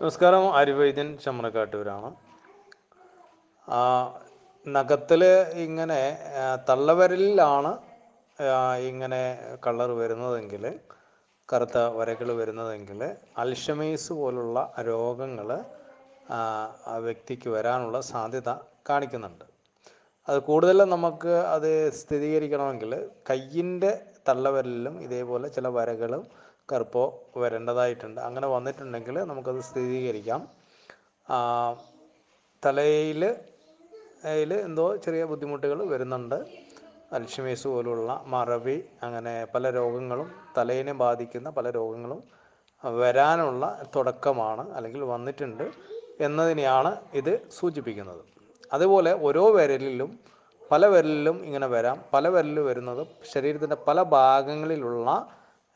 നമസ്കാരം. ആര്യവൈദ്യൻ ചമ്രക്കാട്ടൂരാണ്. നഖത്തിൽ ഇങ്ങനെ തള്ളവിരലിലാണ് ഇങ്ങനെ കളർ വരുന്നതെങ്കിൽ, കറുത്ത വരകൾ വരുന്നതെങ്കിൽ, അൽഷമൈസ് പോലുള്ള രോഗങ്ങൾ ആ വ്യക്തിക്ക് വരാനുള്ള സാധ്യത കാണിക്കുന്നുണ്ട്. അത് കൂടുതലും നമുക്ക് അത് സ്ഥിരീകരിക്കണമെങ്കിൽ കയ്യിൻ്റെ തള്ളവിരലിലും ഇതേപോലെ ചില വരകളും കറുപ്പോ വരേണ്ടതായിട്ടുണ്ട്. അങ്ങനെ വന്നിട്ടുണ്ടെങ്കിൽ നമുക്കത് സ്ഥിരീകരിക്കാം. തലയിൽ എന്തോ ചെറിയ ബുദ്ധിമുട്ടുകൾ വരുന്നുണ്ട്. അൽഷിമേഴ്സ് പോലുള്ള മറവി, അങ്ങനെ പല രോഗങ്ങളും, തലയിനെ ബാധിക്കുന്ന പല രോഗങ്ങളും വരാനുള്ള തുടക്കമാണ് അല്ലെങ്കിൽ വന്നിട്ടുണ്ട് എന്നതിനെയാണ് ഇത് സൂചിപ്പിക്കുന്നത്. അതുപോലെ ഓരോ വിരലിലും പല വിരലിലും ഇങ്ങനെ വരാം. പല വിരലിൽ വരുന്നത് ശരീരത്തിൻ്റെ പല ഭാഗങ്ങളിലുള്ള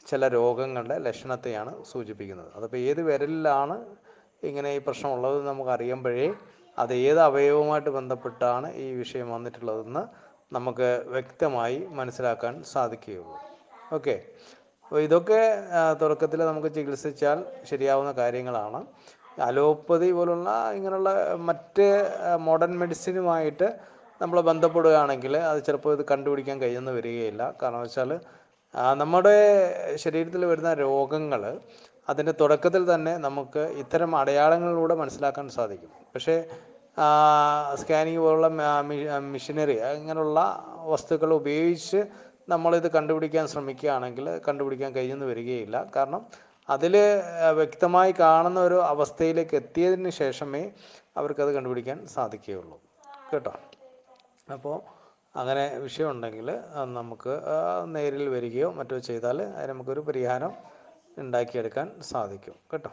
ചില രോഗങ്ങളുടെ ലക്ഷണത്തെയാണ് സൂചിപ്പിക്കുന്നത്. അതിപ്പോൾ ഏത് വിരലിലാണ് ഇങ്ങനെ ഈ പ്രശ്നമുള്ളത് നമുക്ക് അറിയുമ്പോഴേ അത് ഏത് അവയവവുമായിട്ട് ബന്ധപ്പെട്ടാണ് ഈ വിഷയം വന്നിട്ടുള്ളതെന്ന് നമുക്ക് വ്യക്തമായി മനസ്സിലാക്കാൻ സാധിക്കുകയുള്ളൂ. ഓക്കെ, അപ്പോൾ ഇതൊക്കെ തുടക്കത്തിൽ നമുക്ക് ചികിത്സിച്ചാൽ ശരിയാവുന്ന കാര്യങ്ങളാണ്. അലോപ്പതി പോലുള്ള ഇങ്ങനെയുള്ള മറ്റ് മോഡേൺ മെഡിസിനുമായിട്ട് നമ്മൾ ബന്ധപ്പെടുകയാണെങ്കിൽ അത് ചിലപ്പോൾ ഇത് കണ്ടുപിടിക്കാൻ കഴിയുമെന്ന് വരികയില്ല. കാരണം വെച്ചാൽ നമ്മുടെ ശരീരത്തിൽ വരുന്ന രോഗങ്ങൾ അതിൻ്റെ തുടക്കത്തിൽ തന്നെ നമുക്ക് ഇത്തരം അടയാളങ്ങളിലൂടെ മനസ്സിലാക്കാൻ സാധിക്കും. പക്ഷേ സ്കാനിങ് പോലുള്ള മെഷീനറി അങ്ങനെയുള്ള വസ്തുക്കൾ ഉപയോഗിച്ച് നമ്മളിത് കണ്ടുപിടിക്കാൻ ശ്രമിക്കുകയാണെങ്കിൽ കണ്ടുപിടിക്കാൻ കഴിയുമെന്ന് വരികയില്ല. കാരണം അതിൽ വ്യക്തമായി കാണുന്ന ഒരു അവസ്ഥയിലേക്ക് എത്തിയതിന് ശേഷമേ അവർക്കത് കണ്ടുപിടിക്കാൻ സാധിക്കുകയുള്ളൂ. കേട്ടോ? അപ്പോൾ അങ്ങനെ വിഷയമുണ്ടെങ്കിൽ നമുക്ക് നേരിൽ വരികയോ മറ്റോ ചെയ്താൽ അതിന് നമുക്കൊരു പരിഹാരം ഉണ്ടാക്കിയെടുക്കാൻ സാധിക്കും. കേട്ടോ?